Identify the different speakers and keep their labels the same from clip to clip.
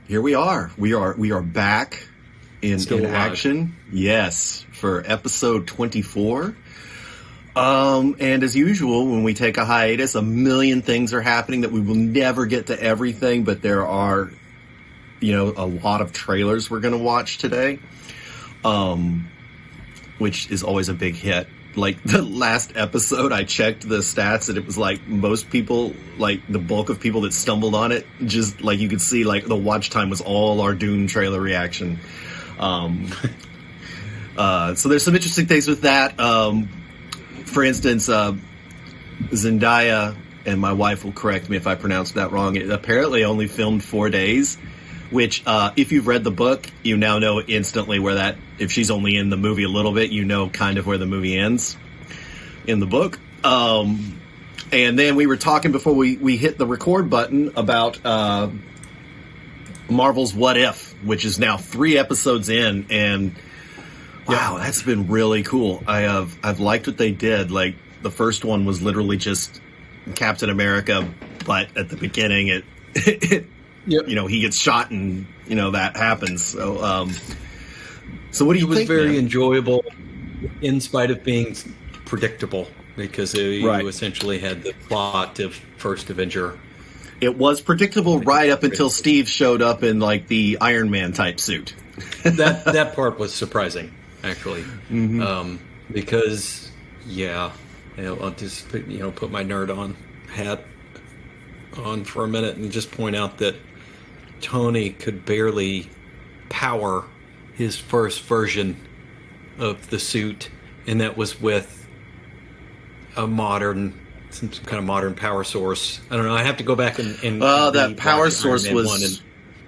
Speaker 1: Here we are. We are back in action. Yes, for episode 24. And as usual, when we take a hiatus, a million things are happening that we will never get to everything, but there are, a lot of trailers we're going to watch today, which is always a big hit. Like the last episode, I checked the stats and it was like most people, like the bulk of people that stumbled on it, just like you could see, like the watch time was all our Dune trailer reaction. So there's some interesting things with that. For instance, Zendaya, and my wife will correct me if I pronounced that wrong, it apparently only filmed 4 days, which if you've read the book, you now know instantly where that, if she's only in the movie a little bit, you know kind of where the movie ends in the book. And then we were talking before we hit the record button about Marvel's What If, which is now 3 episodes in, and wow, that's been really cool. I've liked what they did. Like the first one was literally just Captain America, but at the beginning it he gets shot and that happens. So what do you think?
Speaker 2: It was very
Speaker 1: man?
Speaker 2: enjoyable, in spite of being predictable, because you essentially had the plot of First Avenger.
Speaker 1: It was predictable right up until Steve showed up in like the Iron Man type suit.
Speaker 2: that part was surprising, actually, because I'll just put my nerd hat on for a minute and just point out that Tony could barely power his first version of the suit, and that was with some kind of modern power source. I don't know. I have to go back and
Speaker 1: that power source was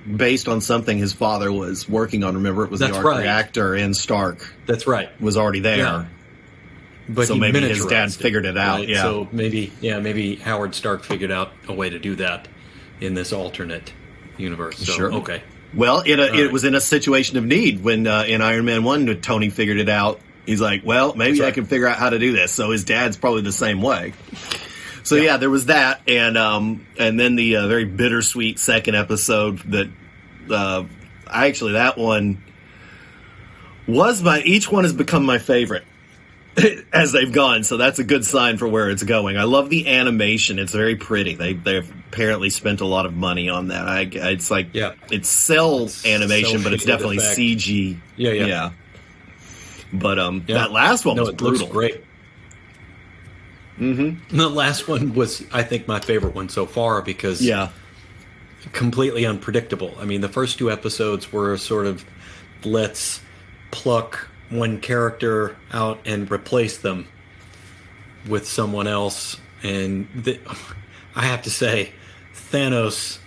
Speaker 1: based on something his father was working on. Remember, it was the arc reactor in Stark.
Speaker 2: That's right.
Speaker 1: Was already there.
Speaker 2: Yeah. But
Speaker 1: so maybe his dad figured it out.
Speaker 2: Right?
Speaker 1: Yeah.
Speaker 2: So maybe Howard Stark figured out a way to do that in this alternate universe. So,
Speaker 1: sure.
Speaker 2: Okay.
Speaker 1: Well, it was in a situation of need when in Iron Man 1, Tony figured it out. He's like, well, maybe I can figure out how to do this. So his dad's probably the same way. So yeah, there was that, and then the very bittersweet second episode that that one was each one has become my favorite as they've gone, so that's a good sign for where it's going. I love the animation; it's very pretty. They've apparently spent a lot of money on that. It's cell animation, but it's definitely effect. CG. Yeah. But that last one was brutal.
Speaker 2: Looks great. Mm-hmm. The last one was, I think, my favorite one so far because completely unpredictable. I mean, the first 2 episodes were sort of let's pluck one character out and replace them with someone else, and I have to say, Thanos.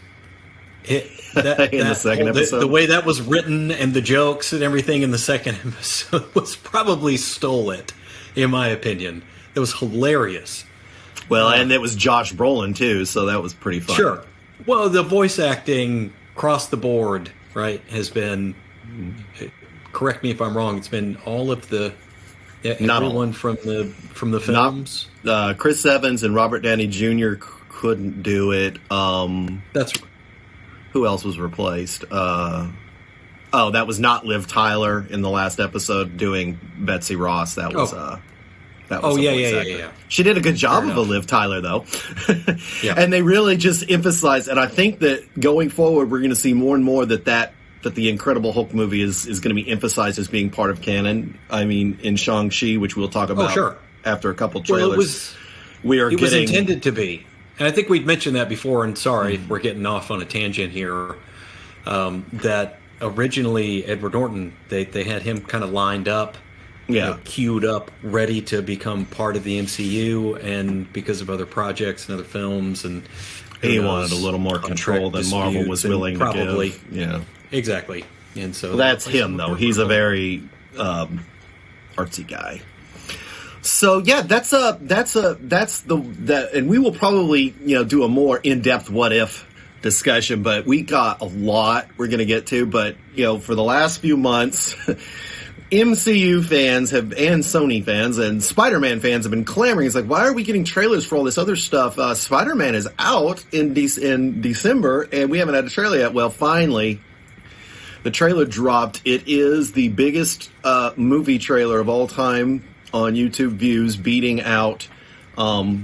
Speaker 1: The second episode,
Speaker 2: the way that was written and the jokes and everything in the second episode was probably stole it, in my opinion. It was hilarious.
Speaker 1: Well, and it was Josh Brolin too, so that was pretty fun.
Speaker 2: Sure. Well, the voice acting across the board, right, has been. Correct me if I'm wrong. It's been all of the everyone from the films.
Speaker 1: Chris Evans and Robert Downey Jr. couldn't do it.
Speaker 2: That's
Speaker 1: who else was replaced. That was not Liv Tyler in the last episode doing Betsy Ross. That was. Yeah. She did a good job of a Liv Tyler, though. And they really just emphasized, and I think that going forward, we're going to see more and more that the Incredible Hulk movie is going to be emphasized as being part of canon. I mean, in Shang-Chi, which we'll talk about after a couple trailers.
Speaker 2: Well, it was intended to be. And I think we'd mentioned that before, and sorry if we're getting off on a tangent here, that originally Edward Norton, they had him kind of lined up, queued up, ready to become part of the MCU, and because of other projects and other films, and
Speaker 1: he wanted a little more control than Marvel was willing to give. Yeah.
Speaker 2: Exactly. And so
Speaker 1: that's him, though. He's a very artsy guy. So yeah, that's and we will probably do a more in-depth what if discussion, but we got a lot we're going to get to. But for the last few months, MCU fans and Sony fans and Spider-Man fans have been clamoring. It's like, why are we getting trailers for all this other stuff? Spider-Man is out in December, and we haven't had a trailer yet. Well, finally, the trailer dropped. It is the biggest movie trailer of all time on YouTube views, beating out Avengers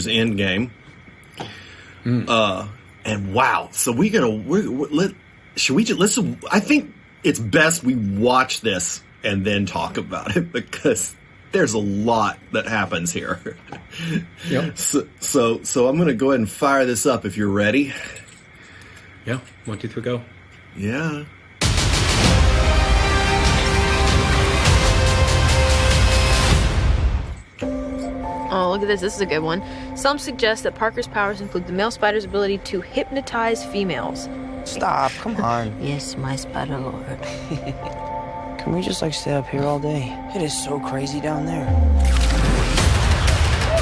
Speaker 1: Endgame. And wow, so should we just listen? I think it's best we watch this and then talk about it, because there's a lot that happens here.
Speaker 2: Yep.
Speaker 1: So I'm going to go ahead and fire this up if you're ready.
Speaker 2: Yeah. 1, 2, 3, go.
Speaker 1: Yeah.
Speaker 3: Oh, look at this. This is a good one. Some suggest that Parker's powers include the male spider's ability to hypnotize females.
Speaker 4: Stop, come on.
Speaker 5: Yes, my spider lord.
Speaker 4: Can we just stay up here all day? It is so crazy down there.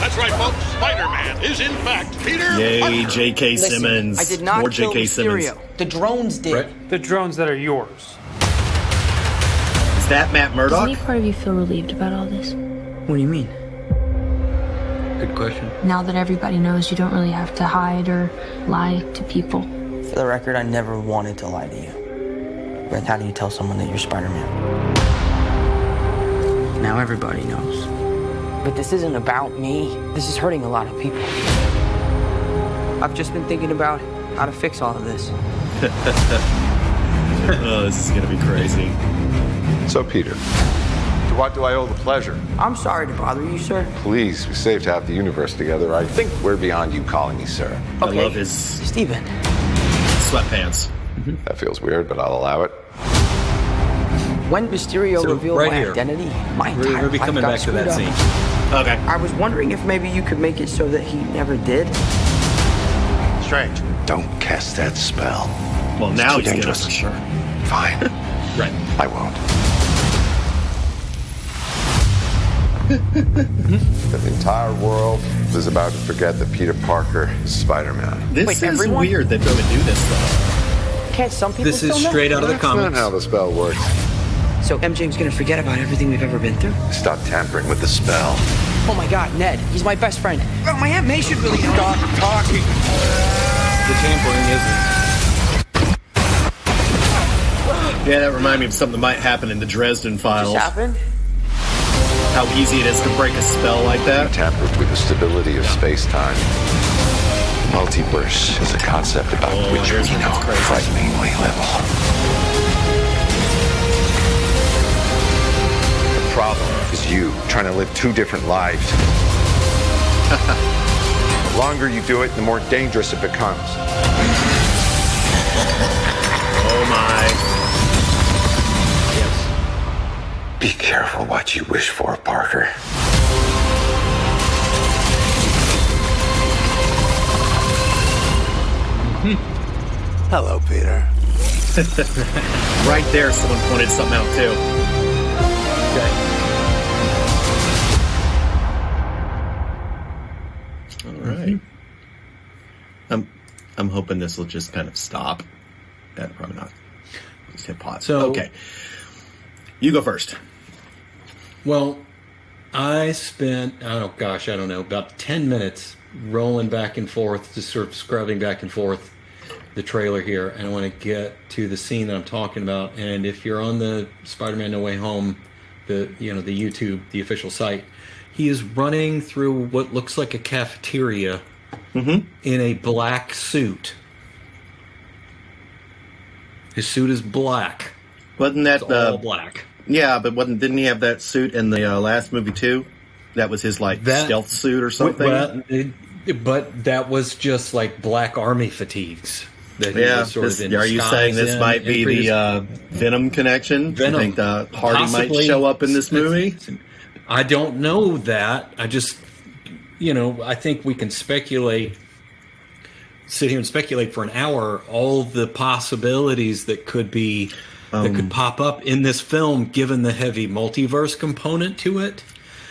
Speaker 6: That's right, folks. Spider-Man is in fact Peter
Speaker 1: Yay,
Speaker 6: Parker.
Speaker 1: J.K. Simmons.
Speaker 4: I did not
Speaker 1: More
Speaker 4: kill
Speaker 1: J.K.
Speaker 4: Mysterio.
Speaker 1: Simmons.
Speaker 4: The drones did.
Speaker 2: Right.
Speaker 7: The drones that are yours.
Speaker 1: Is that Matt
Speaker 5: Does
Speaker 1: Murdock?
Speaker 5: any part of you feel relieved about all this?
Speaker 4: What do you mean?
Speaker 2: Good question.
Speaker 5: Now that everybody knows you don't really have to hide or lie to people.
Speaker 4: For the record, I never wanted to lie to you. But how do you tell someone that you're Spider-Man? Now everybody knows. But this isn't about me. This is hurting a lot of people. I've just been thinking about how to fix all of this.
Speaker 1: Oh, this is going to be crazy.
Speaker 8: So, Peter, to what do I owe the pleasure?
Speaker 4: I'm sorry to bother you, sir.
Speaker 8: Please, we saved half the universe together. I think we're beyond you calling me sir.
Speaker 4: Okay.
Speaker 1: I love his
Speaker 4: Steven.
Speaker 1: sweatpants.
Speaker 8: That feels weird, but I'll allow it.
Speaker 4: When Mysterio
Speaker 2: So,
Speaker 4: revealed
Speaker 2: right
Speaker 4: my
Speaker 2: here.
Speaker 4: identity, my
Speaker 2: We're
Speaker 4: entire
Speaker 2: going to be
Speaker 4: life
Speaker 2: coming
Speaker 4: got
Speaker 2: back to that
Speaker 4: screwed up.
Speaker 2: scene.
Speaker 1: Okay.
Speaker 4: I was wondering if maybe you could make it so that he never did.
Speaker 6: Strange.
Speaker 8: Don't cast that spell.
Speaker 1: Well, now
Speaker 8: too
Speaker 1: he's going to
Speaker 8: dangerous.
Speaker 1: for sure.
Speaker 8: Fine.
Speaker 2: Right.
Speaker 8: I won't. The entire world is about to forget that Peter Parker is Spider-Man.
Speaker 1: This
Speaker 4: Wait,
Speaker 1: is
Speaker 4: everyone?
Speaker 1: weird that they would do this, though.
Speaker 4: Can't some people
Speaker 2: This is
Speaker 4: still know?
Speaker 2: straight out of the
Speaker 8: That's not
Speaker 2: comics.
Speaker 8: how the spell works.
Speaker 4: So MJ's gonna forget about everything we've ever been through?
Speaker 8: Stop tampering with the spell.
Speaker 4: Oh my god, Ned, he's my best friend. Oh, my Aunt May should really know.
Speaker 8: Stop talking.
Speaker 2: The tampering isn't.
Speaker 1: Yeah, that reminded me of something that might happen in the Dresden Files.
Speaker 4: Just happened?
Speaker 1: How easy it is to break a spell like that.
Speaker 8: Tampered with the stability of space-time. Multiverse is a concept about
Speaker 1: Oh,
Speaker 8: which we
Speaker 1: here's where it
Speaker 8: know
Speaker 1: gets crazy.
Speaker 8: frighteningly little. The problem is you trying to live two different lives. The longer you do it, the more dangerous it becomes.
Speaker 1: Oh my.
Speaker 8: Be careful what you wish for, Parker.
Speaker 9: Hello, Peter.
Speaker 1: Right there, someone pointed something out too. Okay. All right. I'm hoping this will just kind of stop. Probably not. Just hit pause.
Speaker 2: So-
Speaker 1: okay. You go first.
Speaker 2: Well, I spent, oh gosh, I don't know, about 10 minutes rolling back and forth, just sort of scrubbing back and forth the trailer here. And I want to get to the scene that I'm talking about. And if you're on the Spider-Man No Way Home, the YouTube, the official site, he is running through what looks like a cafeteria in a black suit. His suit is black.
Speaker 1: Wasn't that
Speaker 2: It's all black.
Speaker 1: Yeah, but didn't he have that suit in the last movie too? That was his stealth suit or something.
Speaker 2: But that was just like black army fatigues. That he
Speaker 1: Yeah.
Speaker 2: was sort of in
Speaker 1: Are you saying
Speaker 2: disguise
Speaker 1: this
Speaker 2: in
Speaker 1: might be
Speaker 2: previous-
Speaker 1: the Venom connection?
Speaker 2: Venom.
Speaker 1: You think Hardy might
Speaker 2: Possibly.
Speaker 1: show up in this movie?
Speaker 2: I don't know that. I just, I think we can speculate, sit here and speculate for an hour all the possibilities that could be, that could pop up in this film, given the heavy multiverse component to it.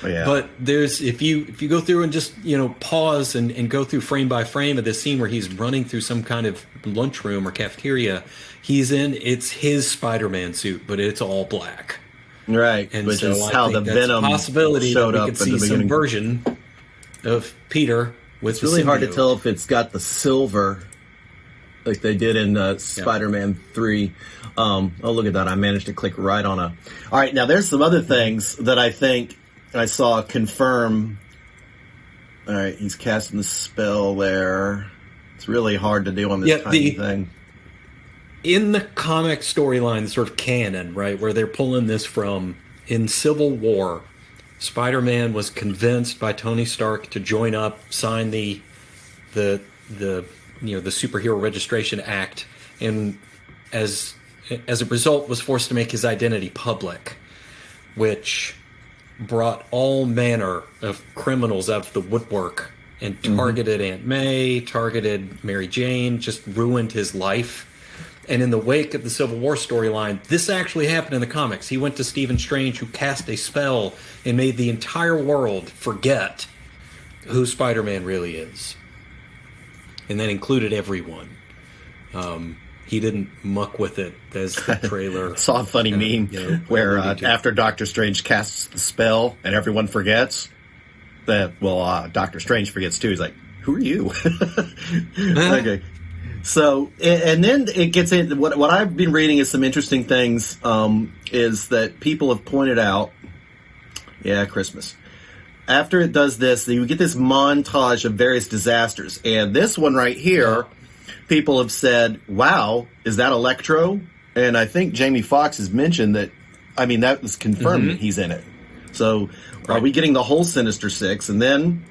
Speaker 1: Yeah.
Speaker 2: But there's if you go through and just pause and go through frame by frame of this scene where he's running through some kind of lunchroom or cafeteria, it's his Spider-Man suit, but it's all black.
Speaker 1: Right,
Speaker 2: And
Speaker 1: which
Speaker 2: so
Speaker 1: is
Speaker 2: I
Speaker 1: how
Speaker 2: think
Speaker 1: the
Speaker 2: that's
Speaker 1: Venom
Speaker 2: a possibility
Speaker 1: showed
Speaker 2: that
Speaker 1: up
Speaker 2: we
Speaker 1: in
Speaker 2: could
Speaker 1: the
Speaker 2: see some
Speaker 1: beginning.
Speaker 2: version of Peter with
Speaker 1: It's really hard to
Speaker 2: symbiote.
Speaker 1: tell if it's got the silver like they did in Spider-Man 3. Oh, look at that. I managed to click right on a... All right, now there's some other things that I think I saw confirm. All right, he's casting the spell there. It's really hard to do on this tiny thing.
Speaker 2: In the comic storyline, sort of canon, right, where they're pulling this from, in Civil War, Spider-Man was convinced by Tony Stark to join up, sign the Superhero Registration Act, and as a result was forced to make his identity public, which brought all manner of criminals out of the woodwork and targeted Aunt May, targeted Mary Jane, just ruined his life. And in the wake of the Civil War storyline, this actually happened in the comics. He went to Stephen Strange, who cast a spell and made the entire world forget who Spider-Man really is. And that included everyone. He didn't muck with it as the trailer.
Speaker 1: Saw a funny meme where after Doctor Strange casts the spell and everyone forgets that, Doctor Strange forgets too. He's like, who are you? Okay. So, and then it gets in, what I've been reading is some interesting things, is that people have pointed out, Christmas. After it does this, you get this montage of various disasters. And this one right here, people have said, wow, is that Electro? And I think Jamie Foxx has mentioned that, that was confirmed that he's in it. So, are we getting the whole Sinister Six? And then...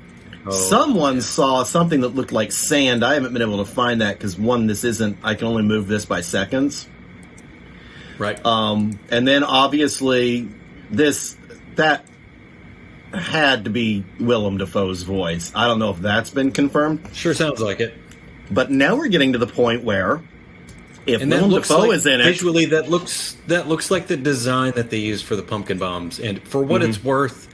Speaker 1: someone saw something that looked like sand. I haven't been able to find that because, I can only move this by seconds.
Speaker 2: Right.
Speaker 1: And then, obviously, that had to be Willem Dafoe's voice. I don't know if that's been confirmed.
Speaker 2: Sure sounds like it.
Speaker 1: But now we're getting to the point where, if Willem Dafoe is in it...
Speaker 2: Visually, that looks like the design that they used for the pumpkin bombs. And for what it's worth,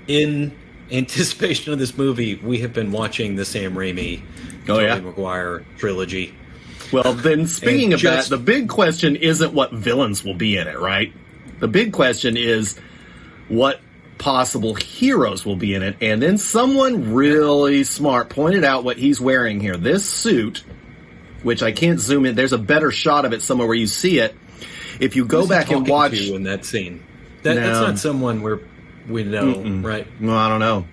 Speaker 2: in... anticipation of this movie, we have been watching the Sam Raimi, Tobey Maguire trilogy.
Speaker 1: Well, then speaking of that, the big question isn't what villains will be in it, right? The big question is what possible heroes will be in it. And then someone really smart pointed out what he's wearing here. This suit, which I can't zoom in, there's a better shot of it somewhere where you see it. If you go back and watch...
Speaker 2: in that scene? That's not someone we know, right?
Speaker 1: Well, I don't know.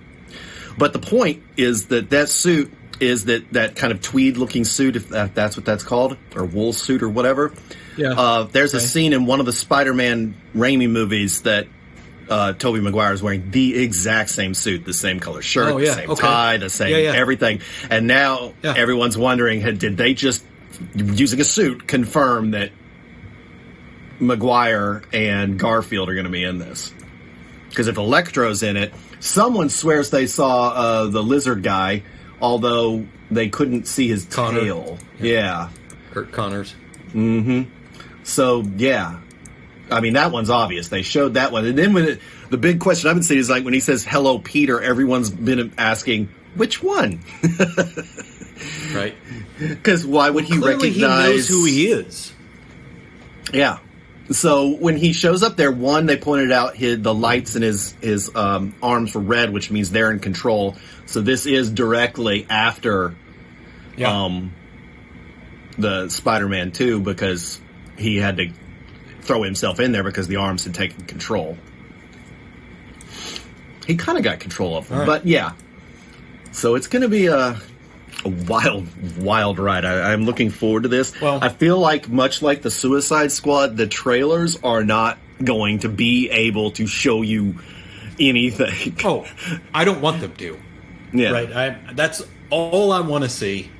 Speaker 1: But the point is that suit is that kind of tweed-looking suit, if that's what that's called, or wool suit or whatever.
Speaker 2: Yeah.
Speaker 1: There's a scene in one of the Spider-Man Raimi movies that Tobey Maguire is wearing the exact same suit, the same color shirt, the same tie, the same everything. And now everyone's wondering, did they just, using a suit, confirm that Maguire and Garfield are going to be in this? Because if Electro's in it, someone swears they saw the lizard guy, although they couldn't see his tail. Yeah.
Speaker 2: Kurt Connors.
Speaker 1: So, that one's obvious. They showed that one. And then the big question I've been seeing is, like, when he says, hello, Peter, everyone's been asking, which one?
Speaker 2: Right.
Speaker 1: Because why would he recognize...
Speaker 2: he knows who he is.
Speaker 1: Yeah. So when he shows up there, they pointed out the lights in his arms were red, which means they're in control. So this is directly after the Spider-Man 2, because he had to throw himself in there because the arms had taken control. He kind of got control of them, but So it's going to be a wild ride. I'm looking forward to this. Well, I feel like, much like the Suicide Squad, the trailers are not going to be able to show you anything.
Speaker 2: Oh, I don't want them to.
Speaker 1: Yeah.
Speaker 2: Right. That's all I want to see.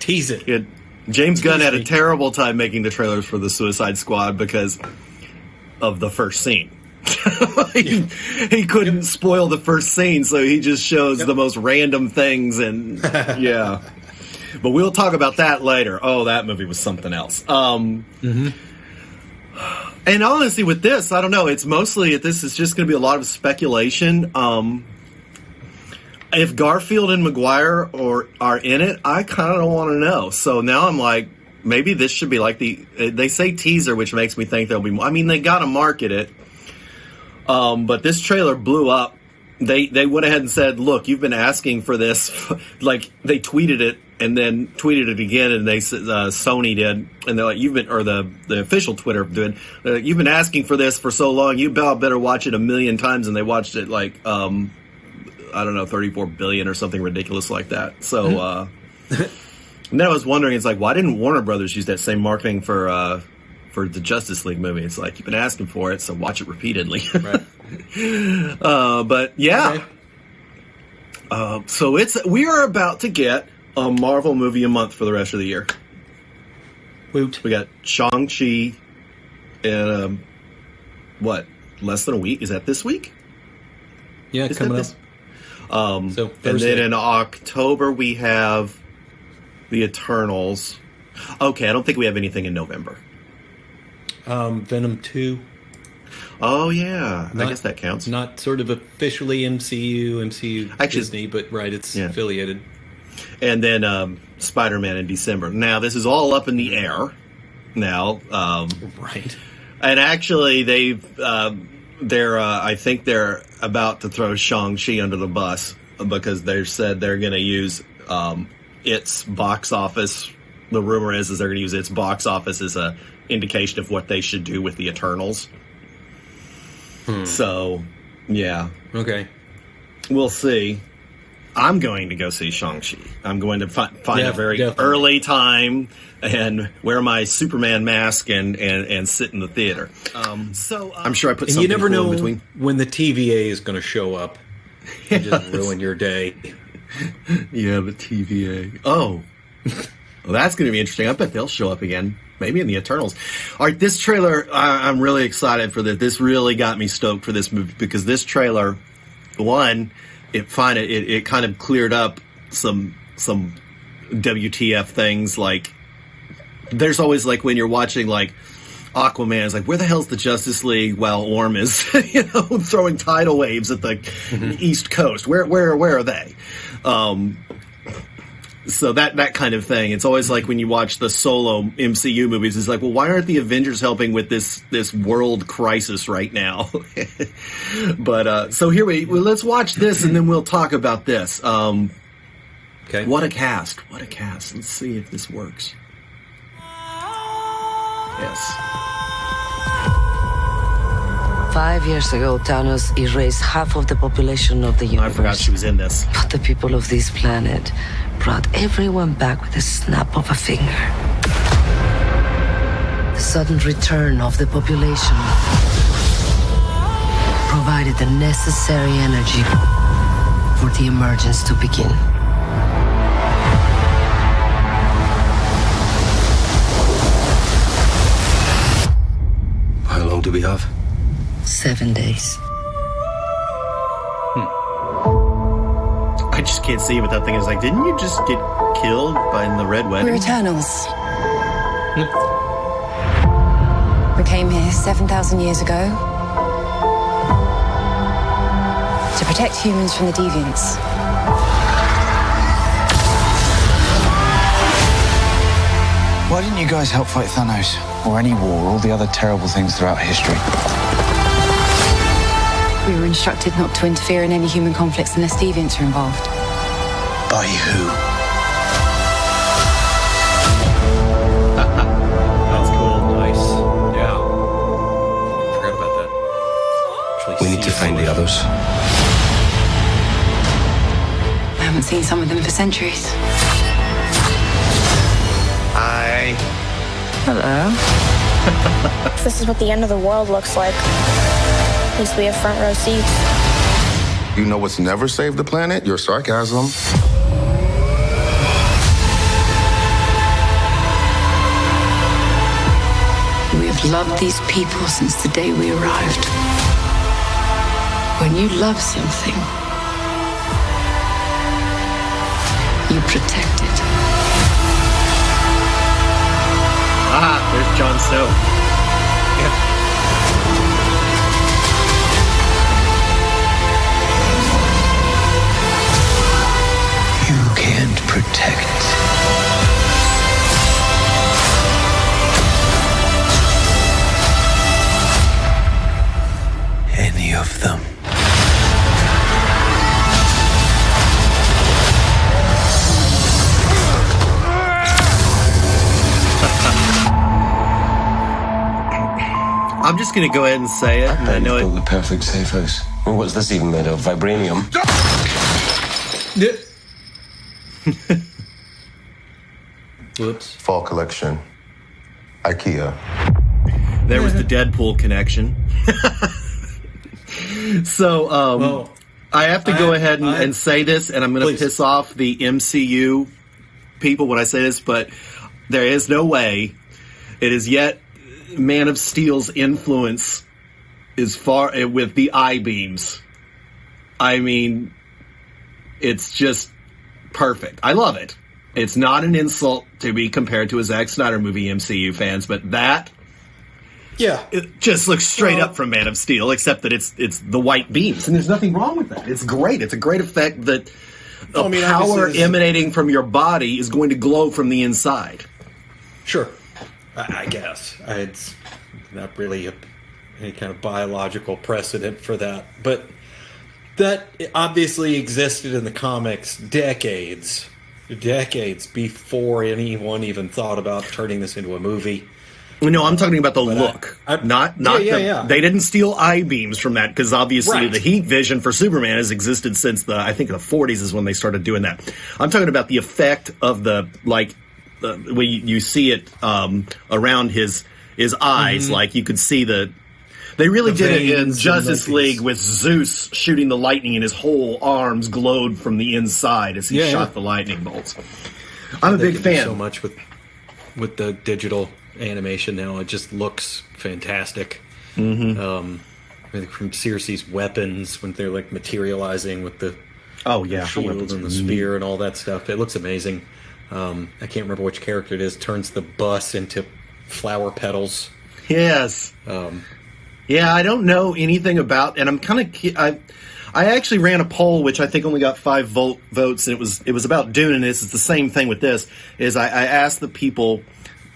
Speaker 2: Tease it.
Speaker 1: James Gunn had a terrible time making the trailers for the Suicide Squad because of the first scene. He couldn't spoil the first scene, so he just shows the most random things, and but we'll talk about that later. Oh, that movie was something else. And And honestly, with this, I don't know. It's mostly this is just going to be a lot of speculation. If Garfield and Maguire are in it, I kind of don't want to know. So now I'm like, maybe this should be like they say teaser, which makes me think there'll be more. I mean, they got to market it. But this trailer blew up. They went ahead and said, look, you've been asking for this. Like, they tweeted it and then tweeted it again, and they said, Sony did. And they're like, the official Twitter did. Like, you've been asking for this for so long, you better watch it 1 million times. And they watched it like, I don't know, 34 billion or something ridiculous like that. So, and then I was wondering, it's like, why didn't Warner Brothers use that same marketing for the Justice League movie? It's like, you've been asking for it, so watch it repeatedly. Right. But yeah. Okay. So we are about to get a Marvel movie a month for the rest of the year.
Speaker 2: Woot. We
Speaker 1: got Shang-Chi in, less than a week? Is that this week?
Speaker 2: Yeah, it's coming up.
Speaker 1: And then in October we have the Eternals. Okay, I don't think we have anything in November.
Speaker 2: Venom 2.
Speaker 1: Oh yeah, I guess that counts.
Speaker 2: Not sort of officially MCU actually, Disney, but right, it's affiliated. And
Speaker 1: then Spider-Man in December. Now this is all up in the air. Now,
Speaker 2: right,
Speaker 1: and actually I think they're about to throw Shang-Chi under the bus because they said they're going to use its box office. The rumor is they're going to use its box office as a indication of what they should do with the Eternals. So, yeah.
Speaker 2: Okay.
Speaker 1: We'll see. I'm going to go see Shang-Chi. I'm going to find a very early time and wear my Superman mask and sit in the theater. So I'm sure I put something
Speaker 2: you never know
Speaker 1: in between.
Speaker 2: When the TVA is going to show up and just ruin your day.
Speaker 1: Yeah, the TVA. Oh. Well, that's going to be interesting. I bet they'll show up again. Maybe in the Eternals. All right, this trailer, I'm really excited for this. This really got me stoked for this movie because this trailer, one, it kind of cleared up some WTF things. Like, there's always like when you're watching like Aquaman, it's like, where the hell's the Justice League while Orm is throwing tidal waves at the East Coast? Where are they? So that kind of thing. It's always like when you watch the solo MCU movies, it's like, well, why aren't the Avengers helping with this world crisis right now? But so let's watch this and then we'll talk about this.
Speaker 2: Okay.
Speaker 1: What a cast. What a cast. Let's see if this works. Yes.
Speaker 7: 5 years ago, Thanos erased half of the population of the universe.
Speaker 1: I forgot she was in this.
Speaker 7: But the people of this planet brought everyone back with a snap of a finger. The sudden return of the population provided the necessary energy for the emergence to begin.
Speaker 9: How long do we have?
Speaker 7: 7 days.
Speaker 1: I just can't see it, but that thing is like, didn't you just get killed in the Red Wedding?
Speaker 10: We're Eternals. We came here 7,000 years ago to protect humans from the deviants.
Speaker 11: Why didn't you guys help fight Thanos? Or any war, or all the other terrible things throughout history?
Speaker 10: We were instructed not to interfere in any human conflicts unless deviants are involved.
Speaker 11: By who?
Speaker 1: That was cool.
Speaker 2: Nice. Yeah. Forgot about that.
Speaker 9: We need to find the others.
Speaker 10: I haven't seen some of them for centuries.
Speaker 11: Hi.
Speaker 7: Hello.
Speaker 12: This is what the end of the world looks like. At least we have front row seats.
Speaker 8: You know what's never saved the planet? Your sarcasm.
Speaker 10: We have loved these people since the day we arrived. When you love something, you protect it.
Speaker 1: There's Jon Snow. Yeah.
Speaker 11: can't protect any of them.
Speaker 1: I'm just going to go ahead and say it. And I know
Speaker 13: built the perfect safe house. Well, what's this even made of? Vibranium?
Speaker 2: Whoops.
Speaker 8: Fall collection. IKEA.
Speaker 1: There was the Deadpool connection. So, I have to go ahead and say this, and I'm going to piss off the MCU people when I say this, but there is no way it is yet Man of Steel's influence is far with the I-beams. I mean, it's just perfect. I love it. It's not an insult to be compared to a Zack Snyder movie, MCU fans, but that it just looks straight up from Man of Steel, except that it's the white beams, and there's nothing wrong with that. It's great. It's a great effect that power emanating from your body is going to glow from the inside.
Speaker 2: Sure. I guess. It's not really any kind of biological precedent for that. But that obviously existed in the comics decades before anyone even thought about turning this into a movie.
Speaker 1: No, I'm talking about the look. They didn't steal I-beams from that, because obviously the heat vision for Superman has existed since I think the 40s is when they started doing that. I'm talking about the effect of when you see it around his eyes, like you could see they really did it in Justice League with Zeus shooting the lightning, and his whole arms glowed from the inside as he shot the lightning bolts. I'm a big fan.
Speaker 2: So much with the digital animation now, it just looks fantastic. From Circe's weapons when they're like materializing with the shield and the spear and all that stuff, it looks amazing. I can't remember which character it is, turns the bus into flower petals.
Speaker 1: Yes. I don't know anything about, and I'm kind of, I actually ran a poll, which I think only got 5 votes, and it was about Dune, and it's the same thing with this, is I asked the people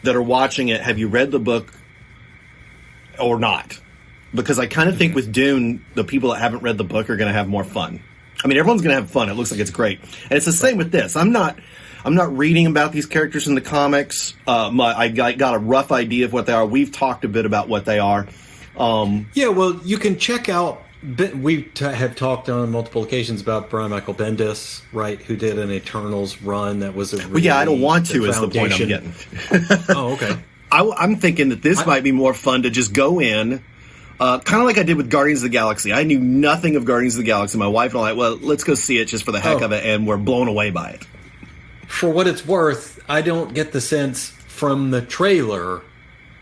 Speaker 1: that are watching it, have you read the book or not? Because I kind of think with Dune, the people that haven't read the book are going to have more fun. I mean, everyone's going to have fun. It looks like it's great. And it's the same with this. I'm not reading about these characters in the comics. I got a rough idea of what they are. We've talked a bit about what they are.
Speaker 2: Well, you can check out. We have talked on multiple occasions about Brian Michael Bendis, right? Who did an Eternals run that was a really
Speaker 1: I don't want to. Is the point I'm getting?
Speaker 2: Oh, okay.
Speaker 1: I'm thinking that this might be more fun to just go in. Kind of like I did with Guardians of the Galaxy. I knew nothing of Guardians of the Galaxy. My wife and I, let's go see it just for the heck of it, and we're blown away by it.
Speaker 2: For what it's worth, I don't get the sense from the trailer,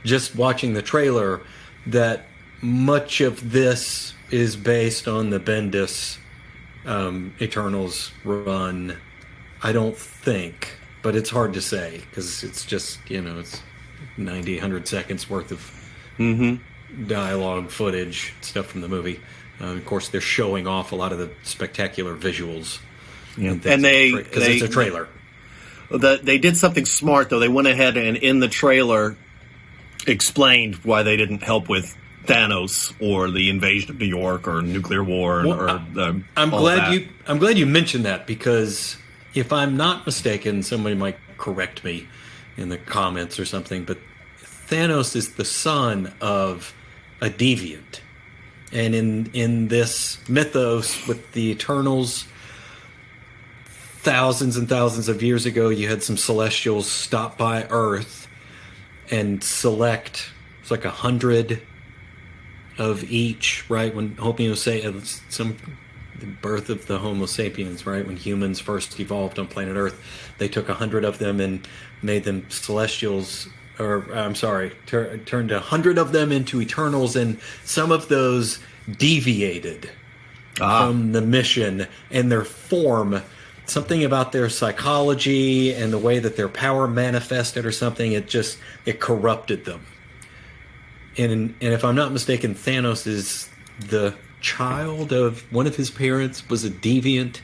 Speaker 2: just watching the trailer, that much of this is based on the Bendis Eternals run. I don't think, but it's hard to say because it's just, it's 90, 100 seconds worth of dialogue, footage, stuff from the movie. Of course, they're showing off a lot of the spectacular visuals.
Speaker 1: And
Speaker 2: because it's a trailer.
Speaker 1: They did something smart, though. They went ahead and in the trailer explained why they didn't help with Thanos or the invasion of New York or nuclear war.
Speaker 2: I'm glad you mentioned that, because if I'm not mistaken, somebody might correct me in the comments or something, but Thanos is the son of a deviant. And in this mythos with the Eternals, thousands and thousands of years ago, you had some Celestials stop by Earth and select, it's like 100 of each, right? When the birth of the Homo sapiens, right? When humans first evolved on planet Earth, they took 100 of them and made them Celestials, turned 100 of them into Eternals, and some of those deviated from the mission and their form. Something about their psychology and the way that their power manifested or something, it corrupted them. And if I'm not mistaken, Thanos is the child of one of his parents was a deviant,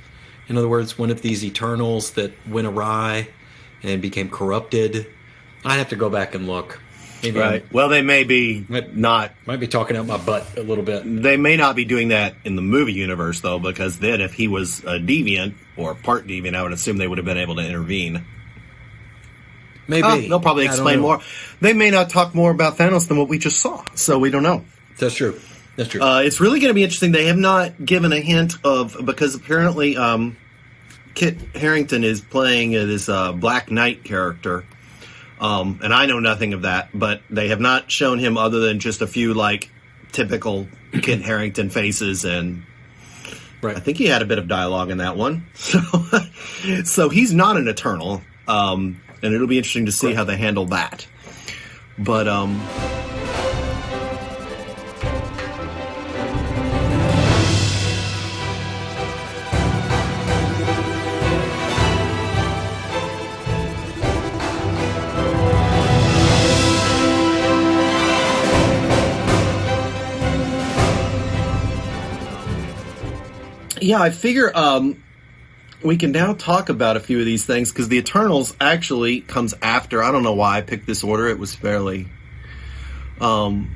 Speaker 2: In other words, one of these Eternals that went awry and became corrupted. I'd have to go back and look. Maybe
Speaker 1: right. Well, they may be not.
Speaker 2: Might be talking out my butt a little bit.
Speaker 1: They may not be doing that in the movie universe, though, because then if he was a deviant or part deviant, I would assume they would have been able to intervene.
Speaker 2: Maybe.
Speaker 1: They'll probably explain more. They may not talk more about Thanos than what we just saw, so we don't know.
Speaker 2: That's true. That's true.
Speaker 1: It's really going to be interesting. They have not given a hint of, because apparently Kit Harington is playing this Black Knight character, and I know nothing of that, but they have not shown him other than just a few, like, typical Kit Harington faces, and I think he had a bit of dialogue in that one. So he's not an Eternal, and it'll be interesting to see how they handle that. But, yeah, I figure we can now talk about a few of these things, because the Eternals actually comes after. I don't know why I picked this order. It was fairly... random.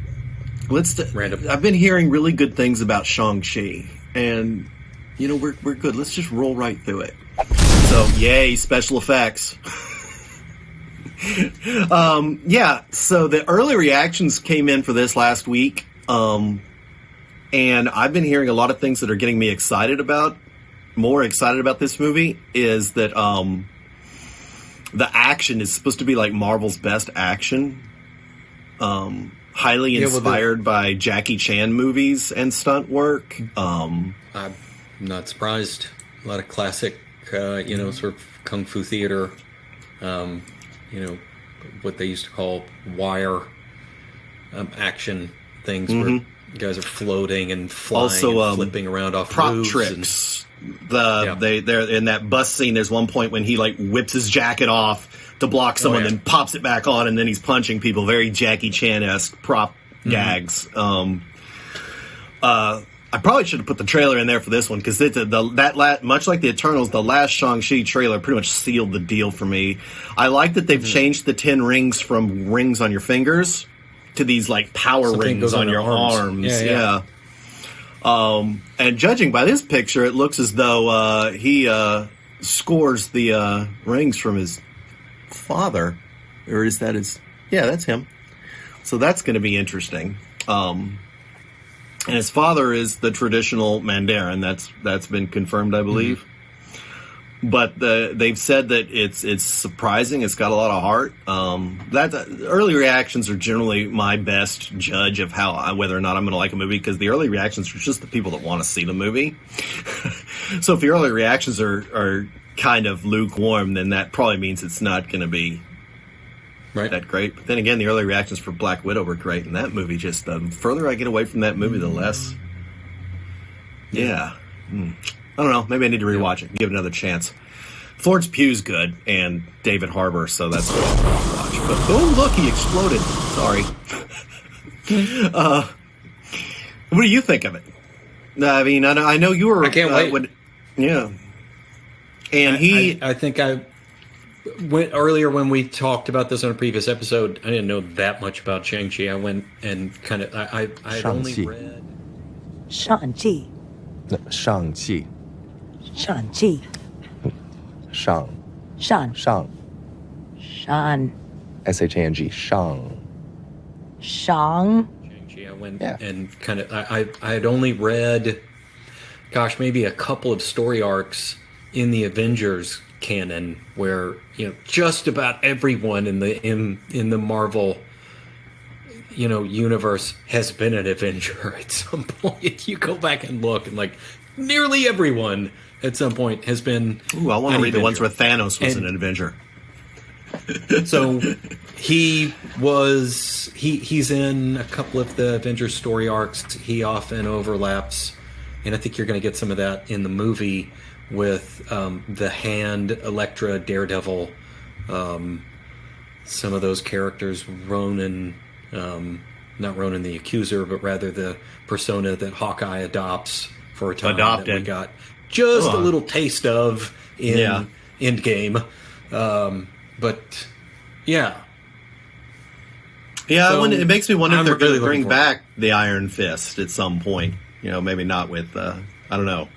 Speaker 1: I've been hearing really good things about Shang-Chi, and, you know, we're good. Let's just roll right through it. So, yay, special effects. Yeah, so the early reactions came in for this last week, and I've been hearing a lot of things that are getting me more excited about this movie, is that the action is supposed to be like Marvel's best action. Highly inspired by Jackie Chan movies and stunt work.
Speaker 2: I'm not surprised. A lot of classic, sort of kung fu theater, what they used to call wire action things where guys are floating and flying
Speaker 1: also,
Speaker 2: and flipping around off
Speaker 1: prop
Speaker 2: roofs
Speaker 1: tricks. They're in that bus scene. There's one point when he like whips his jacket off to block someone, then pops it back on, and then he's punching people. Very Jackie Chan-esque prop gags. I probably should have put the trailer in there for this one, because much like the Eternals, the last Shang-Chi trailer pretty much sealed the deal for me. I like that they've changed the 10 rings from rings on your fingers to these like power rings on your arms. Yeah. And judging by this picture, it looks as though he scores the rings from his father. Or is that his... Yeah, that's him. So that's going to be interesting. And his father is the traditional Mandarin. That's been confirmed, I believe. But they've said that it's surprising. It's got a lot of heart. Early reactions are generally my best judge of whether or not I'm going to like a movie, because the early reactions are just the people that want to see the movie. So if the early reactions are kind of lukewarm, then that probably means it's not going to be that great. But then again, the early reactions for Black Widow were great, and that movie just the further I get away from that movie, the less. Yeah. I don't know. Maybe I need to rewatch it. Give it another chance. Florence Pugh's good, and David Harbour, so that's good to watch. But oh, look, he exploded. Sorry. What do you think of it? I mean, I know you were.
Speaker 2: I can't wait.
Speaker 1: Yeah. And
Speaker 2: I think I went earlier when we talked about this on a previous episode. I didn't know that much about Shang-Chi. I went and kind of I had only read
Speaker 14: Shang-Chi.
Speaker 15: No, Shang-Chi.
Speaker 14: Shang-Chi.
Speaker 15: Shang.
Speaker 14: Shang.
Speaker 15: Shang.
Speaker 14: Shang.
Speaker 15: S-H-A-N-G. Shang.
Speaker 14: Shang.
Speaker 2: Shang-Chi. I went and kind of I had only read, maybe a couple of story arcs in the Avengers canon where just about everyone in the Marvel universe has been an Avenger at some point. You go back and look, and like nearly everyone at some point has been.
Speaker 1: Ooh, I want to read the ones where Thanos was an Avenger.
Speaker 2: So he's in a couple of the Avengers story arcs. He often overlaps, and I think you're going to get some of that in the movie with the Hand, Elektra, Daredevil, some of those characters, Ronan. Not Ronan the Accuser, but rather the persona that Hawkeye adopts for a time.
Speaker 1: Adopted.
Speaker 2: That we got. just a little taste of in Endgame. But yeah.
Speaker 1: Yeah,
Speaker 2: So,
Speaker 1: it makes me wonder if
Speaker 2: I'm
Speaker 1: they're going
Speaker 2: really
Speaker 1: to bring
Speaker 2: looking forward.
Speaker 1: back the Iron Fist at some point. Maybe not with, I don't know.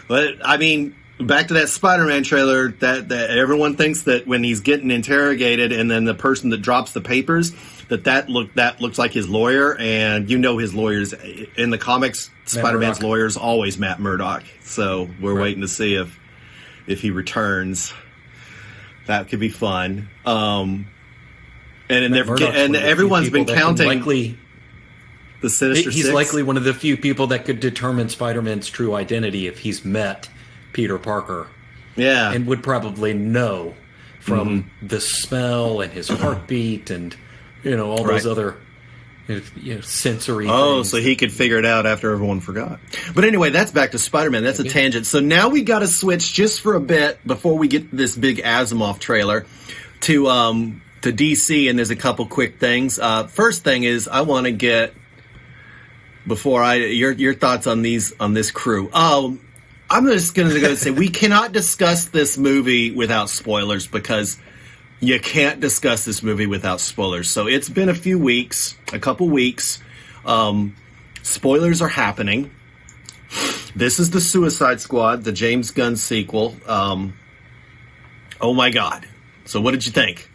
Speaker 1: But, I mean, back to that Spider-Man trailer, that everyone thinks that when he's getting interrogated and then the person that drops the papers, that looks like his lawyer, and his lawyer's in the comics, Spider-Man's lawyer is always Matt Murdock. So we're waiting to see if he returns. That could be fun. And everyone's been counting the Sinister
Speaker 2: He's
Speaker 1: Six.
Speaker 2: likely one of the few people that could determine Spider-Man's true identity if he's met Peter Parker.
Speaker 1: Yeah.
Speaker 2: And would probably know from the smell and his heartbeat and, all those other sensory things.
Speaker 1: So he could figure it out after everyone forgot. But anyway, that's back to Spider-Man. That's a tangent. So now we got to switch just for a bit before we get this big Asimov trailer to DC, and there's a couple quick things. First thing is I want to get your thoughts on this crew. I'm just going to go and say we cannot discuss this movie without spoilers, because you can't discuss this movie without spoilers. So it's been a couple weeks. Spoilers are happening. This is the Suicide Squad, the James Gunn sequel. Oh my God. So what did you think?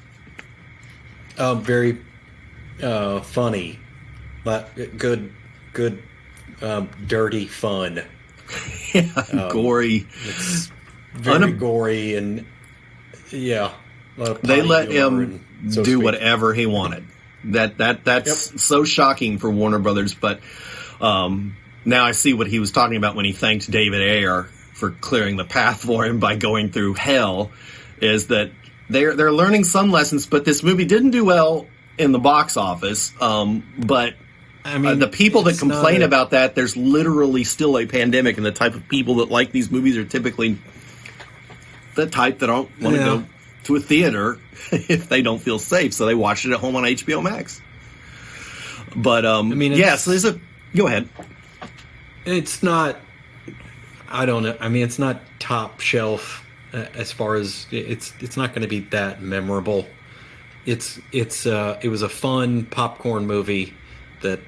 Speaker 2: Very funny, but good, dirty fun.
Speaker 1: Gory.
Speaker 2: It's very gory, and
Speaker 1: they let him do whatever he wanted. That's so shocking for Warner Brothers. But now I see what he was talking about when he thanked David Ayer for clearing the path for him by going through hell. Is that they're learning some lessons, but this movie didn't do well in the box office. But I mean, the people that complain about that, there's literally still a pandemic, and the type of people that like these movies are typically the type that don't want to go to a theater if they don't feel safe, so they watch it at home on HBO Max. But so go ahead.
Speaker 2: It's not. I don't know. I mean, it's not top shelf as far as it's not going to be that memorable. It was a fun popcorn movie that.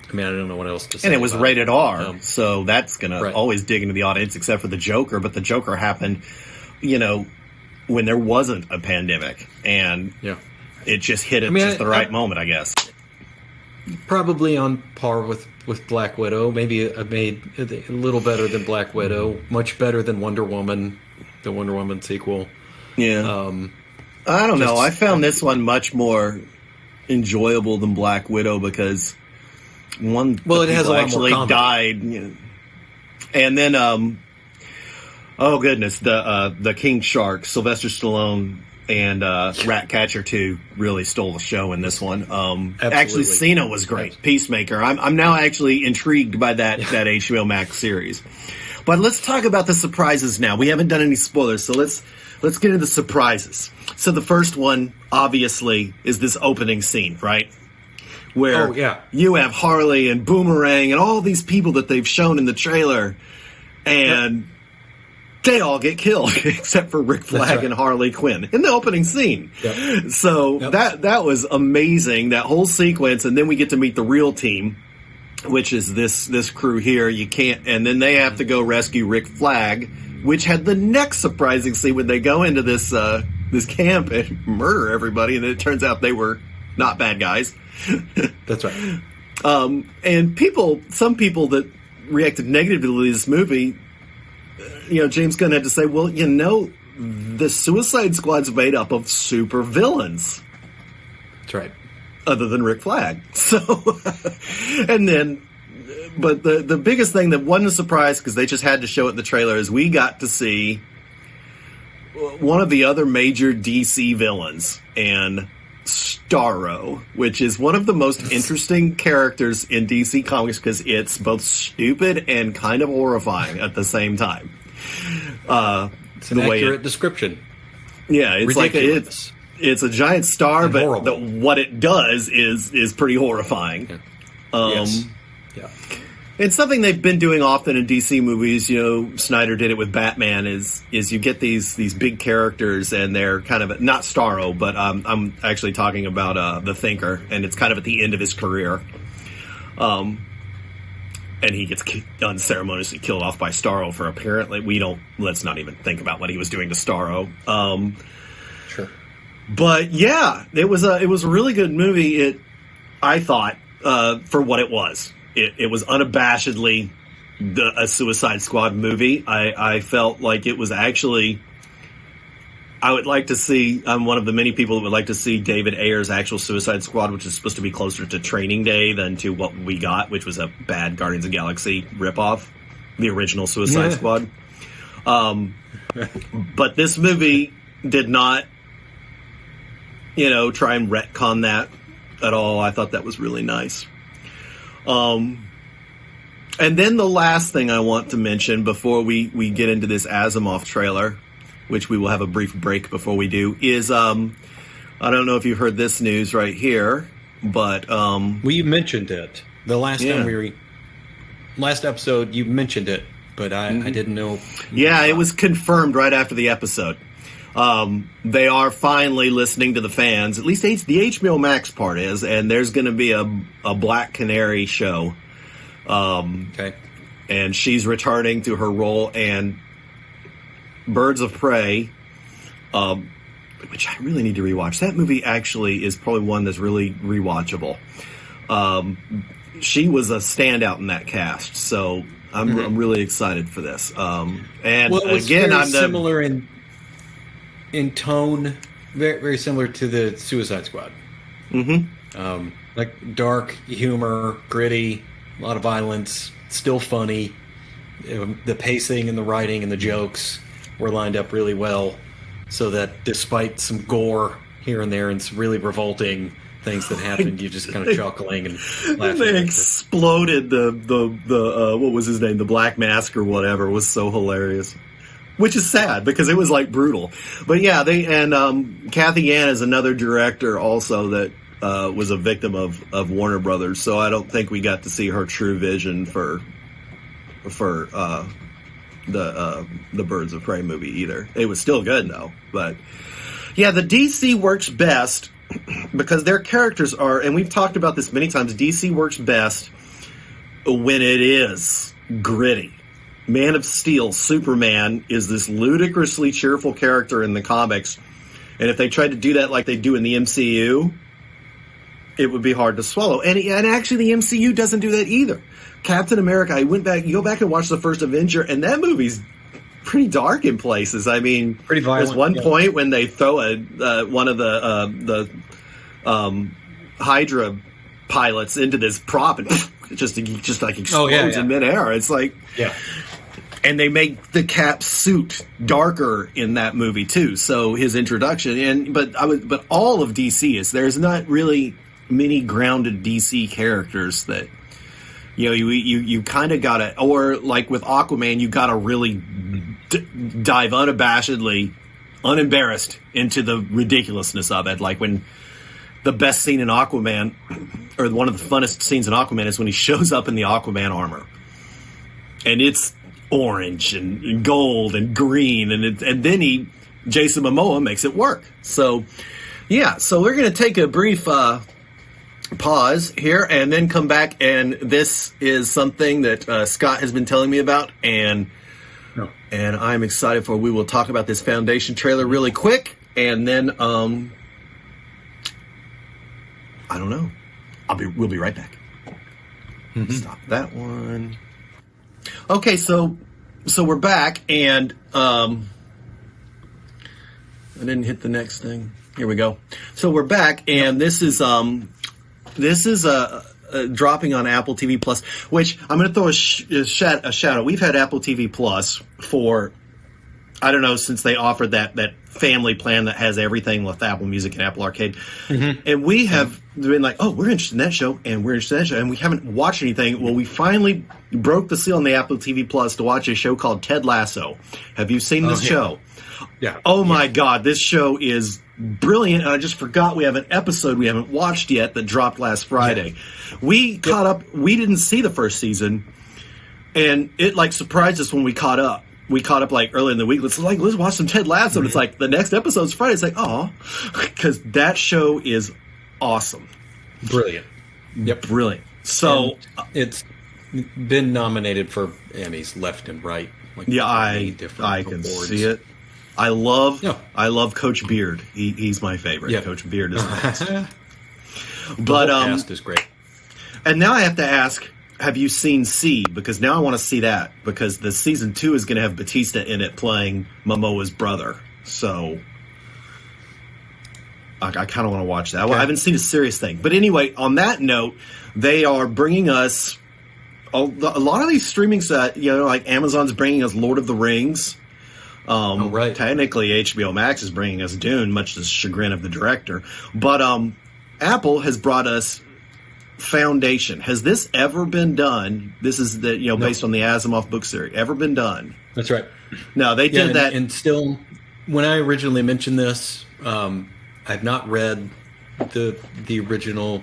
Speaker 2: I mean, I don't know what else to say.
Speaker 1: And it was rated R, so that's going to always dig into the audience, except for the Joker. But the Joker happened, when there wasn't a pandemic, and it just hit at just the right moment, I guess.
Speaker 2: Probably on par with Black Widow. Maybe made a little better than Black Widow. Much better than Wonder Woman, the Wonder Woman sequel.
Speaker 1: Yeah. I don't know. I found this one much more enjoyable than Black Widow because it has a lot actually more died, and then oh goodness, the King Shark, Sylvester Stallone, and Ratcatcher 2 really stole the show in this one. Actually, Cena was great. Peacemaker. I'm now actually intrigued by that HBO Max series. But let's talk about the surprises now. We haven't done any spoilers, so let's get into the surprises. So the first one, obviously, is this opening scene, right? Where you have Harley and Boomerang and all these people that they've shown in the trailer, and they all get killed except for Rick Flag and Harley Quinn in the opening scene. Yep. So that was amazing, that whole sequence, and then we get to meet the real team, which is this crew here. And then they have to go rescue Rick Flag, which had the next surprising scene when they go into this camp and murder everybody, and it turns out they were not bad guys.
Speaker 2: That's right.
Speaker 1: And some people that reacted negatively to this movie, James Gunn had to say, well, the Suicide Squad's made up of super villains.
Speaker 2: That's right.
Speaker 1: Other than Rick Flag. So, and then, but the biggest thing that wasn't a surprise, because they just had to show it in the trailer, is we got to see one of the other major DC villains, and Starro, which is one of the most interesting characters in DC Comics because it's both stupid and kind of horrifying at the same time.
Speaker 2: It's an accurate description.
Speaker 1: Yeah, it's
Speaker 2: ridiculous.
Speaker 1: It's a giant star,
Speaker 2: and
Speaker 1: but what it does is pretty horrifying.
Speaker 2: Yes. Yeah.
Speaker 1: It's something they've been doing often in DC movies. You know, Snyder did it with Batman. Is you get these big characters, and they're kind of not Starro, but I'm actually talking about the Thinker, and it's kind of at the end of his career, and he gets unceremoniously killed off by Starro for apparently let's not even think about what he was doing to Starro.
Speaker 2: Sure,
Speaker 1: but yeah, it was a really good movie. I thought for what it was. It was unabashedly a Suicide Squad movie. I felt like it was actually... I would like to see... I'm one of the many people that would like to see David Ayer's actual Suicide Squad, which is supposed to be closer to Training Day than to what we got, which was a bad Guardians of the Galaxy ripoff. The original Suicide Squad. But this movie did not, try and retcon that at all. I thought that was really nice. And then the last thing I want to mention before we get into this Asimov trailer, which we will have a brief break before we do, is I don't know if you heard this news right here, but
Speaker 2: we mentioned it the last time last episode. You mentioned it, but I didn't know.
Speaker 1: Yeah, it was confirmed right after the episode. They are finally listening to the fans. At least the HBO Max part is, and there's going to be a Black Canary show.
Speaker 2: Okay.
Speaker 1: And she's returning to her role, and Birds of Prey, which I really need to rewatch. That movie actually is probably one that's really rewatchable. She was a standout in that cast, so I'm really excited for this. And
Speaker 2: it was
Speaker 1: again,
Speaker 2: very similar in tone, very, very similar to the Suicide Squad.
Speaker 1: Mm-hmm.
Speaker 2: Like dark humor, gritty, a lot of violence, still funny. The pacing and the writing and the jokes were lined up really well, so that despite some gore here and there and some really revolting things that happened, you just kind of chuckling and laughing.
Speaker 1: They exploded the what was his name, the Black Mask or whatever, was so hilarious. Which is sad because it was like brutal. But yeah, Kathy Yan is another director also that was a victim of Warner Brothers. So I don't think we got to see her true vision for the Birds of Prey movie either. It was still good though. But yeah, the DC works best because their characters are, and we've talked about this many times, DC works best when it is gritty. Man of Steel, Superman, is this ludicrously cheerful character in the comics. And if they tried to do that like they do in the MCU, it would be hard to swallow. And actually the MCU doesn't do that either. Captain America, you go back and watch the first Avenger, and that movie's pretty dark in places. I mean,
Speaker 2: pretty violent.
Speaker 1: There's one point when they throw one of the Hydra pilots into this prop and just like explodes in midair. It's like...
Speaker 2: Yeah.
Speaker 1: And they make the Cap suit darker in that movie too. So his introduction, but all of DC is, there's not really many grounded DC characters that you kind of gotta, or like with Aquaman, you gotta really dive unabashedly, unembarrassed into the ridiculousness of it. Like when the best scene in Aquaman, or one of the funnest scenes in Aquaman, is when he shows up in the Aquaman armor, and it's orange and gold and green, and then Jason Momoa makes it work. So yeah, so we're going to take a brief pause here and then come back, and this is something that Scott has been telling me about, and I'm excited for. We will talk about this Foundation trailer really quick, and then I don't know. We'll be right back. Mm-hmm. Stop that one. Okay, so we're back, and I didn't hit the next thing. Here we go. So we're back, and this is dropping on Apple TV Plus, which I'm going to throw a shout out. We've had Apple TV Plus for, I don't know, since they offered that family plan that has everything with Apple Music and Apple Arcade. Mm-hmm. And we have been like, oh, we're interested in that show, and we're interested in that show, and we haven't watched anything. Well, we finally broke the seal on the Apple TV Plus to watch a show called Ted Lasso. Have you seen this show?
Speaker 2: Yeah.
Speaker 1: Oh, my God. This show is brilliant, and I just forgot we have an episode we haven't watched yet that dropped last Friday. Yeah. We caught up. We didn't see the first season. And it like surprised us when we caught up. We caught up like early in the week. Let's watch some Ted Lasso. And it's like the next episode's Friday. It's like, oh, because that show is awesome.
Speaker 2: Brilliant. Yep.
Speaker 1: Brilliant. So
Speaker 2: and it's been nominated for Emmys left and right. Like
Speaker 1: I can see it. I love Coach Beard. He's my favorite.
Speaker 2: Yep.
Speaker 1: Coach Beard is the best.
Speaker 2: But cast is great.
Speaker 1: And now I have to ask, have you seen C? Because now I want to see that, because the season 2 is going to have Batista in it playing Momoa's brother. So I kind of want to watch that. Okay. I haven't seen a serious thing. But anyway, on that note, they are bringing us a lot of these streaming like Amazon's bringing us Lord of the Rings.
Speaker 2: Right.
Speaker 1: Technically, HBO Max is bringing us Dune, much to the chagrin of the director. But Apple has brought us Foundation. Has this ever been done? This is based on the Asimov book series. Ever been done?
Speaker 2: That's right.
Speaker 1: No, they did that.
Speaker 2: And still, when I originally mentioned this, I've not read the original,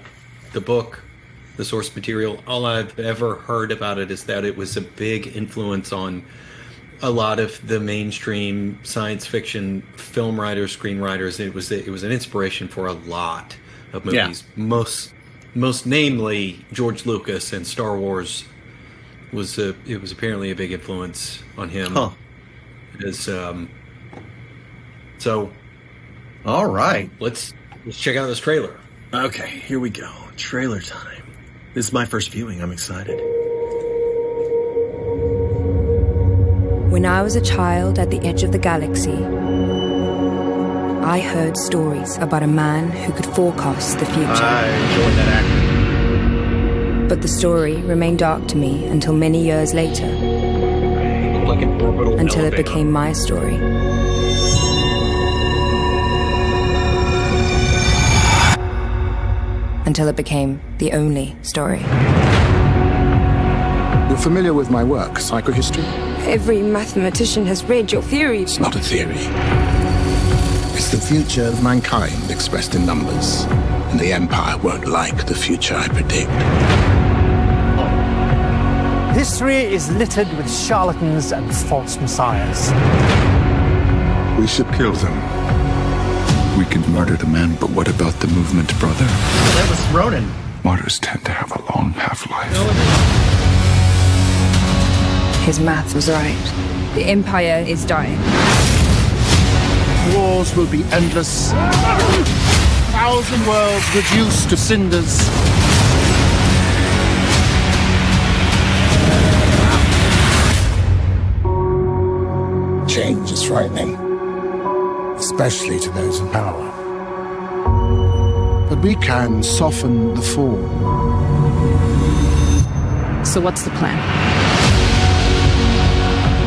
Speaker 2: the book, the source material. All I've ever heard about it is that it was a big influence on a lot of the mainstream science fiction film writers, screenwriters. It was an inspiration for a lot of movies. Yeah. Most namely, George Lucas and Star Wars was apparently a big influence on him.
Speaker 1: Huh.
Speaker 2: So,
Speaker 1: all right,
Speaker 2: let's check out this trailer.
Speaker 1: Okay, here we go. Trailer time. This is my first viewing. I'm excited.
Speaker 16: When I was a child at the edge of the galaxy, I heard stories about a man who could forecast the future.
Speaker 1: I enjoyed that actor.
Speaker 16: But the story remained dark to me until many years later.
Speaker 2: Like an orbital
Speaker 16: until it became my story. Until it became the only story.
Speaker 17: You're familiar with my work, psychohistory?
Speaker 16: Every mathematician has read your theory.
Speaker 17: It's not a theory. It's the future of mankind expressed in numbers. And the Empire won't like the future I predict.
Speaker 18: History is littered with charlatans and false messiahs.
Speaker 17: We should kill them. We can murder the man, but what about the movement, brother?
Speaker 1: That was Ronan.
Speaker 17: Martyrs tend to have a long half-life.
Speaker 16: His math was right. The Empire is dying.
Speaker 18: Wars will be endless. 1,000 worlds reduced to cinders.
Speaker 17: Change is frightening, especially to those in power. But we can soften the fall.
Speaker 5: So what's the plan?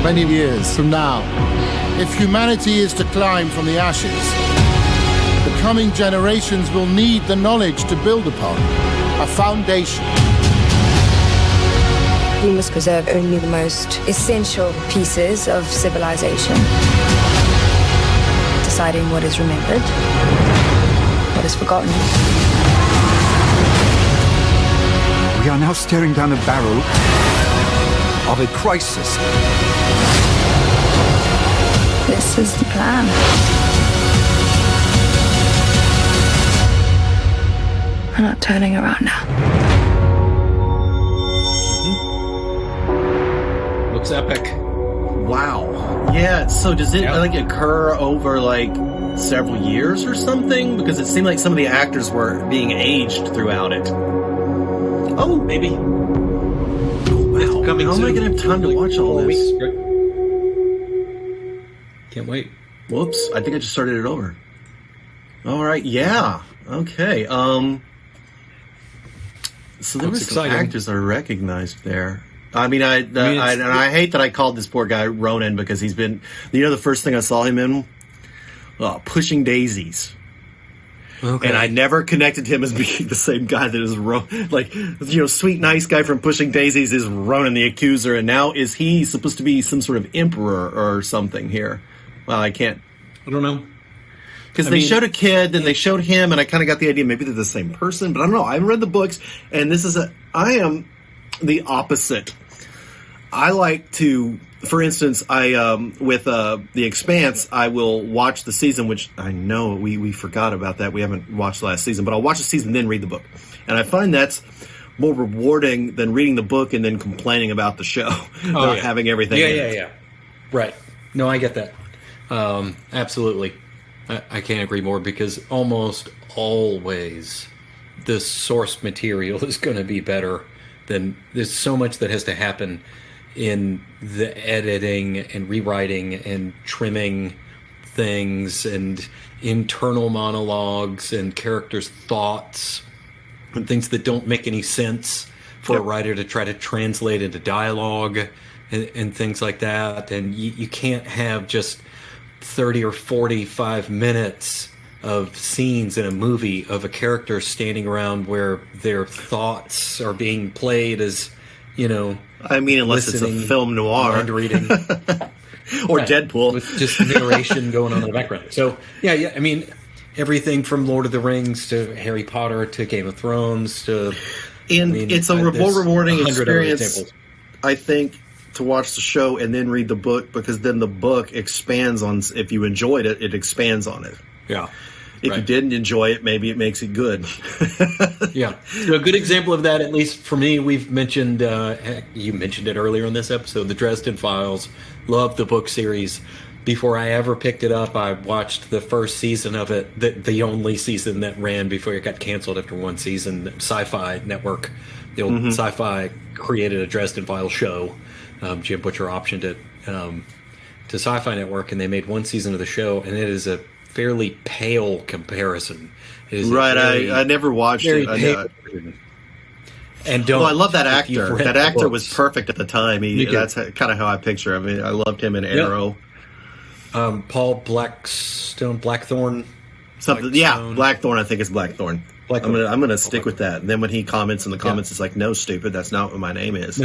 Speaker 17: Many years from now, if humanity is to climb from the ashes, the coming generations will need the knowledge to build upon, a foundation.
Speaker 16: We must preserve only the most essential pieces of civilization. Deciding what is remembered, what is forgotten.
Speaker 17: We are now staring down the barrel of a crisis.
Speaker 16: This is the plan. We're not turning around now.
Speaker 2: Looks epic.
Speaker 1: Wow. Yeah, so does it occur over several years or something? Because it seemed like some of the actors were being aged throughout it. Oh, maybe. Oh, wow. How am I going to have time to watch all this?
Speaker 2: Can't wait.
Speaker 1: Whoops, I think I just started it over. All right, yeah. Okay. So there were some actors that I recognized there. I mean, I hate that I called this poor guy Ronan because he's been, the first thing I saw him in, Pushing Daisies. Okay. And I never connected him as being the same guy that is sweet, nice guy from Pushing Daisies is Ronan the Accuser, and now is he supposed to be some sort of emperor or something here? Well, I don't know. Because they showed a kid, then they showed him, and I kind of got the idea maybe they're the same person, but I don't know. I haven't read the books, and I am the opposite I like to, for instance, with The Expanse, I will watch the season, which I know we forgot about that. We haven't watched the last season, but I'll watch the season, then read the book. And I find that's more rewarding than reading the book and then complaining about the show, not having everything in it.
Speaker 2: Yeah. Right. No, I get that. Absolutely. I can't agree more, because almost always the source material is going to be better than, there's so much that has to happen in the editing and rewriting and trimming things and internal monologues and characters' thoughts and things that don't make any sense for a writer to try to translate into dialogue and things like that. And you can't have just 30 or 45 minutes of scenes in a movie of a character standing around where their thoughts are being played as,
Speaker 1: I mean, unless it's a film noir.
Speaker 2: Mind reading.
Speaker 1: Or Deadpool.
Speaker 2: With just narration going on in the background. So, yeah, I mean, everything from Lord of the Rings to Harry Potter to Game of Thrones to...
Speaker 1: it's a more rewarding experience, I think, to watch the show and then read the book, because then the book expands on, if you enjoyed it, it expands on it.
Speaker 2: Yeah.
Speaker 1: If you didn't enjoy it, maybe it makes it good.
Speaker 2: Yeah. So a good example of that, at least for me, we've mentioned, you mentioned it earlier in this episode, the Dresden Files. Loved the book series. Before I ever picked it up, I watched the first season of it, the only season that ran before it got canceled after one season. Sci-Fi Network, the old Sci-Fi created a Dresden Files show. Jim Butcher optioned it to Sci-Fi Network, and they made one season of the show, and it is a fairly pale comparison. It is
Speaker 1: I never watched it.
Speaker 2: And don't.
Speaker 1: Well, I love that actor. That actor was perfect at the time. That's kind of how I picture him. I mean, I loved him in Arrow.
Speaker 2: Paul Blackthorne.
Speaker 1: Something. Blackthorne. I think it's Blackthorne. I'm gonna stick with that. And then when he comments in the comments, it's like, no, stupid. That's not what my name is.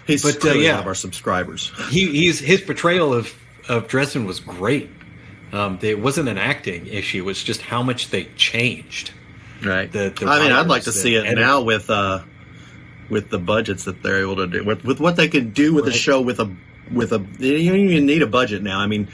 Speaker 1: He's clearly one of our subscribers.
Speaker 2: His portrayal of Dresden was great. It wasn't an acting issue; it was just how much they changed.
Speaker 1: Right. I'd like to see it now with the budgets that they're able to do, with what they can do with a show with a. You don't even need a budget now. I mean,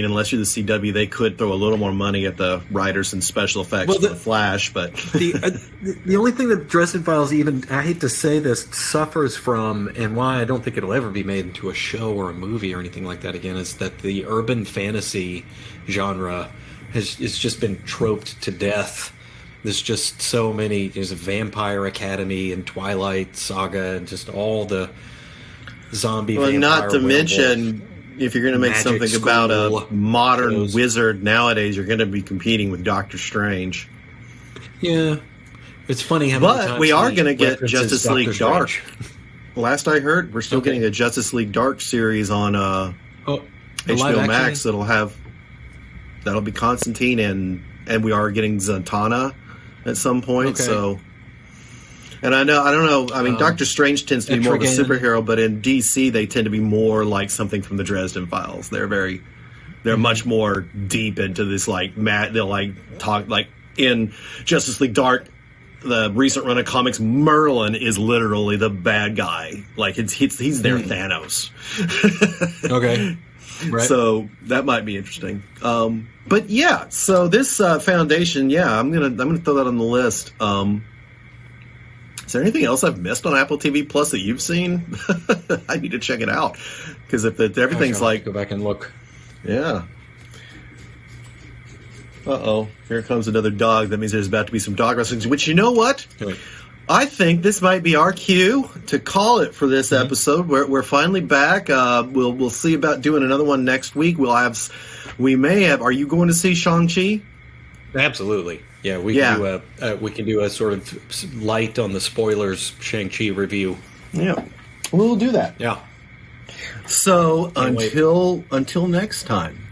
Speaker 1: unless you're the CW, they could throw a little more money at the writers and special effects for the Flash. But
Speaker 2: the only thing that Dresden Files, even, I hate to say this, suffers from, and why I don't think it'll ever be made into a show or a movie or anything like that again, is that the urban fantasy genre has just been troped to death. There's just so many. There's a Vampire Academy and Twilight Saga and just all the zombie.
Speaker 1: Well, not to mention, if you're going to make something about a modern wizard nowadays, you're going to be competing with Doctor Strange.
Speaker 2: Yeah, it's funny how.
Speaker 1: But we are going to get Justice League Dark. Last I heard, we're still getting a Justice League Dark series on HBO Max. That'll be Constantine, and we are getting Zatanna at some point. So. And I don't know. I mean, Doctor Strange tends to be more of a superhero, but in DC they tend to be more like something from the Dresden Files. They're much more deep into this, they'll talk in Justice League Dark, the recent run of comics. Merlin is literally the bad guy. He's their Thanos. Okay, right. So that might be interesting. But yeah, so this Foundation, I'm gonna throw that on the list. Is there anything else I've missed on Apple TV Plus that you've seen? I need to check it out, because if everything's
Speaker 2: go back and look.
Speaker 1: Yeah. Here comes another dog. That means there's about to be some dog wrestling. Which, you know what? I think this might be our cue to call it for this episode. We're finally back. We'll see about doing another one next week. We may have. Are you going to see Shang-Chi?
Speaker 2: Absolutely. Yeah, we can do a sort of light on the spoilers Shang-Chi review.
Speaker 1: Yeah, we'll do that.
Speaker 2: Yeah.
Speaker 1: So until next time.